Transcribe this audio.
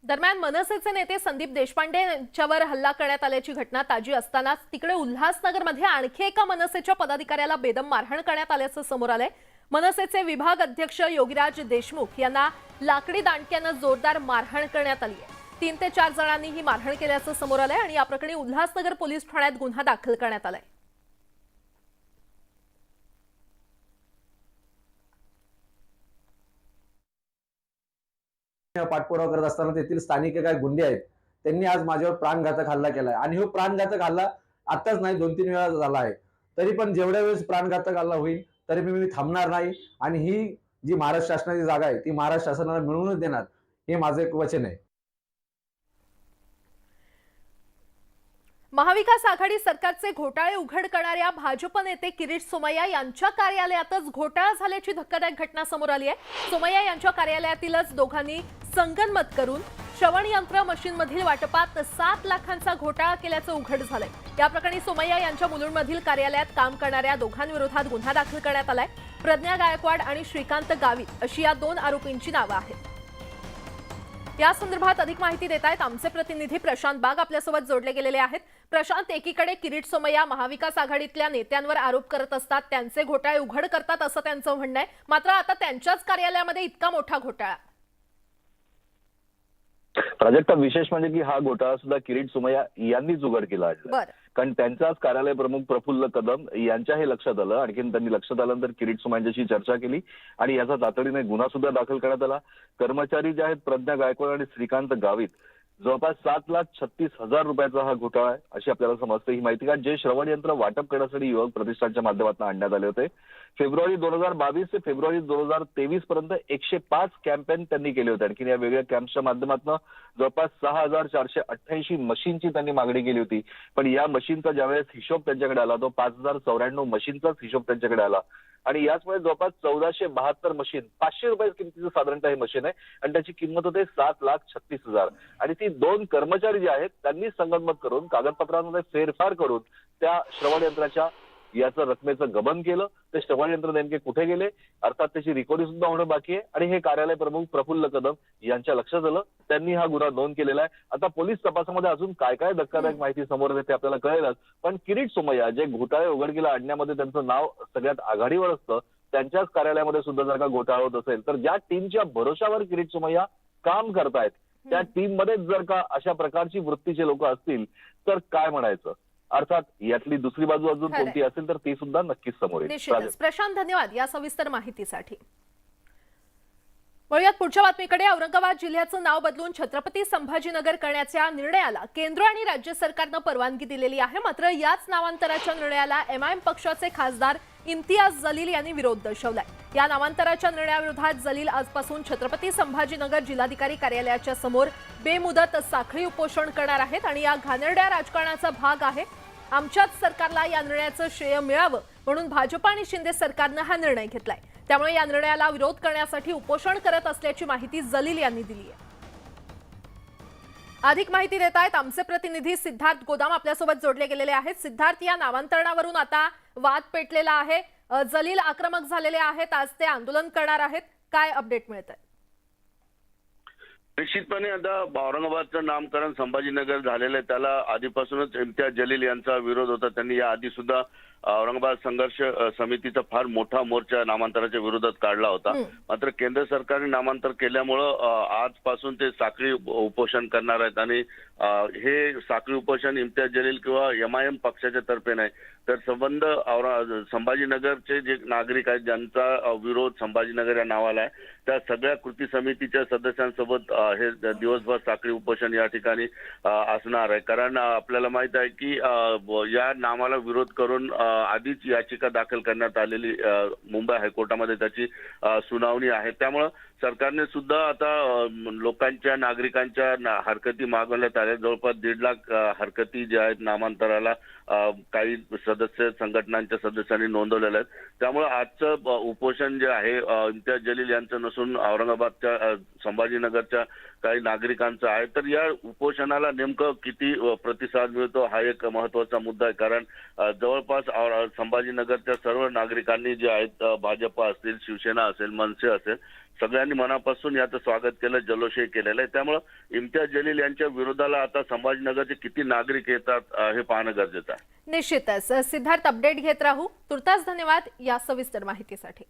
दरम्यान मनसेचे नेते संदीप देशपांडे यांच्यावर हल्ला करण्यात आल्याची घटना ताजी असतानाच तिकडे उल्हासनगरमध्ये आणखी एका मनसेच्या पदाधिकाऱ्याला बेदम मारहाण करण्यात आल्याचं समोर आलंय। मनसेचे विभाग अध्यक्ष योगीराज देशमुख यांना लाकडी दांडक्यानं जोरदार मारहाण करण्यात आली आहे। 3 ते 4 जणांनी ही मारहाण केल्याचं समोर आलंय आणि या प्रकरणी उल्हासनगर पोलीस ठाण्यात गुन्हा दाखल करण्यात आलाय। पाठपुरावा करत असताना तेथील स्थानिक काही गुंडे आहेत त्यांनी आज माझ्यावर प्राणघातक हल्ला केलाय आणि हा प्राणघातक हल्ला आताच नाही 2-3 वेळा झाला आहे। तरी पण जेवढ्या वेळेस प्राणघातक हल्ला होईल तरी मी थांबणार नाही आणि ही जी महाराष्ट्र शासनाची जागा आहे ती महाराष्ट्र शासनाला मिळवूनच देणार हे माझं एक वचन आहे। महाविकास आघाडी सरकारचे घोटाळे उघड करणाऱ्या भाजप नेते किरीट सोमय्या यांच्या कार्यालयातच घोटाळा झाल्याची धक्कादायक घटना समोर आली आहे। सोमय्या यांच्या कार्यालयातीलच दोघांनी संगनमत करून श्रवण यंत्र मशीनमधील वाटपात 7 लाखांचा घोटाळा केल्याचं उघड झालंय। या प्रकरणी सोमय्या यांच्या मुलुंडमधील कार्यालयात काम करणाऱ्या दोघांविरोधात गुन्हा दाखल करण्यात आलाय। प्रज्ञा गायकवाड आणि श्रीकांत गावित अशी या 2 आरोपींची नावं आहेत। या संदर्भात अधिक माहिती देत आहेत आमचे प्रतिनिधी प्रशांत बाग आपल्यासोबत जोडले गेलेले आहेत। प्रशांत, एकीकडे किरीट सोमय्या महाविकास आघाडीतल्या नेत्यांवर आरोप करत असतात, त्यांचे घोटाळे उघड करतात असं त्यांचं म्हणणं आहे, मात्र आता त्यांच्याच कार्यालयामध्ये इतका मोठा घोटाळा। प्राजक्ता, विशेष म्हणजे की हा घोटाळा सुद्धा किरीट सोमय्या यांनीच उघड केला आहे। कारण त्यांचाच कार्यालय प्रमुख प्रफुल्ल कदम यांच्या हे लक्षात आलं। आणखीन त्यांनी लक्षात आल्यानंतर किरीट सोमय्यांशी चर्चा केली आणि याचा तातडीने गुन्हा सुद्धा दाखल करण्यात आला। कर्मचारी जे आहेत प्रज्ञा गायकवाड आणि श्रीकांत गावित जवळपास 7,36,000 रुपयाचा हा घोटाळा आहे अशी आपल्याला समजते। ही माहिती का जे श्रवण यंत्र वाटप करण्यासाठी युवक प्रतिष्ठानच्या माध्यमातून आणण्यात आले होते। फेब्रुवारी 2022 ते फेब्रुवारी 2023 पर्यंत 105 कॅम्पेन त्यांनी केले होते। आणखी या वेगळ्या कॅम्पच्या माध्यमातून जवळपास 6,488 मशीनची त्यांनी मागणी केली होती। पण या मशीनचा ज्यावेळेस हिशोब त्यांच्याकडे आला तो 5,094 मशीनचाच हिशोब त्यांच्याकडे आला आणि याचमुळे जवळपास 1472 मशीन 500 रुपये किमतीचं साधारणतः हे मशीन आहे आणि त्याची किंमत होते 7,36,000 आणि ती 2 कर्मचारी जे आहेत त्यांनी संगनमत करून कागदपत्रांमध्ये फेरफार करून त्या श्रवण यंत्राच्या याचं रकमेचं गबन केलं। ते श्रवण यंत्र नेमके कुठे गेले अर्थात त्याची रिकव्हरी सुद्धा होणं बाकी आहे आणि हे कार्यालय प्रमुख प्रफुल्ल कदम यांच्या लक्षात आलं। त्यांनी हा गुन्हा नोंद केलेला आहे। आता पोलीस तपासामध्ये अजून काय काय धक्कादायक माहिती समोर येते आपल्याला कळेलच, पण किरीट सोमय्या जे घोटाळे उघडकीला आणण्यामध्ये त्यांचं नाव सगळ्यात आघाडीवर असतं त्यांच्याच कार्यालयामध्ये सुद्धा जर का घोटाळा होत असेल तर ज्या टीमच्या भरोशावर किरीट सोमय्या काम करतायत त्या टीम मध्येच जर का अशा प्रकारची वृत्तीचे लोक असतील तर काय म्हणायचं। अर्थात यातली दुसरी बाजू अजून कोणती असेल तर ती सुद्धा नक्कीच समोर येईल। प्रशांत, धन्यवाद या सविस्तर माहितीसाठी। वळूयात पुढच्या बातमीकडे। औरंगाबाद जिल्ह्याचं नाव बदलून छत्रपती संभाजीनगर करण्याच्या निर्णयाला केंद्र आणि राज्य सरकारनं परवानगी दिलेली आहे, मात्र याच नामांतराच्या निर्णयाला एमआयएम पक्षाचे खासदार इम्तियाज जलील यांनी विरोध दर्शवलाय। या नामांतराच्या निर्णयाविरोधात जलील आजपासून छत्रपती संभाजीनगर जिल्हाधिकारी कार्यालयाच्या समोर बेमुदत साखळी उपोषण करणार आहेत आणि या घाणेरड्या राजकारणाचा भाग आहे। आमच्याच सरकारला या निर्णयाचं श्रेय मिळावं म्हणून भाजप आणि शिंदे सरकारनं हा निर्णय घेतलाय, त्यामुळे या निर्णयाला विरोध करण्यासाठी उपोषण करत असल्याची माहिती जलील यांनी दिली आहे। अधिक माहिती देत आहेत आमचे प्रतिनिधी सिद्धार्थ गोदाम आपल्यासोबत जोडले गेलेले आहेत। सिद्धार्थ, या नामांतरणावरून आता वाद पेटलेला आहे, जलील आक्रमक झालेले आहेत, आज ते आंदोलन करणार आहेत, काय अपडेट मिळत आहे? निश्चितपणे आता औरंगाबादचं नामकरण संभाजीनगर झालेलं आहे त्याला आधीपासूनच इम्तियाज जलील यांचा विरोध होता। त्यांनी या आधी सुद्धा औरंगाबाद संघर्ष समितीचा फार मोठा मोर्चा नामांतराच्या विरोधात काढला होता, मात्र केंद्र सरकारने नामांतर केल्यामुळं आजपासून ते साखळी उपोषण करणार आहेत आणि हे साखळी उपोषण इम्तियाज जलील किंवा एमआयएम पक्षाच्या तर्फे नाही तर संबंध संभाजीनगरचे जे नागरिक आहेत ज्यांचा विरोध संभाजीनगर या नावाला आहे त्या सगळ्या कृती समितीच्या सदस्यांसोबत हे दिवसभर साखळी उपोषण या ठिकाणी असणार आहे। कारण आपल्याला माहित आहे की या नावाला विरोध करून आधीच याचिका दाखल करण्यात आलेली मुंबई हायकोर्टामध्ये त्याची सुनावणी आहे। त्यामुळे सरकारने सुद्धा आता लोकांच्या नागरिकांच्या हरकती मागवण्यात आल्या। जवळपास 1.5 लाख हरकती ज्या आहेत नामांतराला काही सदस्य संघटनांच्या सदस्यांनी नोंदवलेल्या आहेत। त्यामुळे आजचं उपोषण जे आहे इम्तियाज जलील यांचं नसून औरंगाबादच्या संभाजीनगरच्या काही नागरिकांचं आहे। तर या उपोषणाला नेमकं किती प्रतिसाद मिळतो हा एक महत्त्वाचा मुद्दा आहे, कारण जवळपास संभाजीनगरच्या सर्व नागरिकांनी जे आहेत भाजप असेल, शिवसेना असेल, मनसे असेल सगळ्यांनी मनापासून याचं स्वागत केलं, जल्लोषही केलेलं आहे. त्यामुळे इम्तियाज जलील यांच्या विरोधाला आता संभाजीनगरचे किती नागरिक येतात हे पाहणं गरजेचं आहे. निश्चितच सिद्धार्थ, अपडेट घेत राहू. तुर्तास धन्यवाद या सविस्तर माहितीसाठी.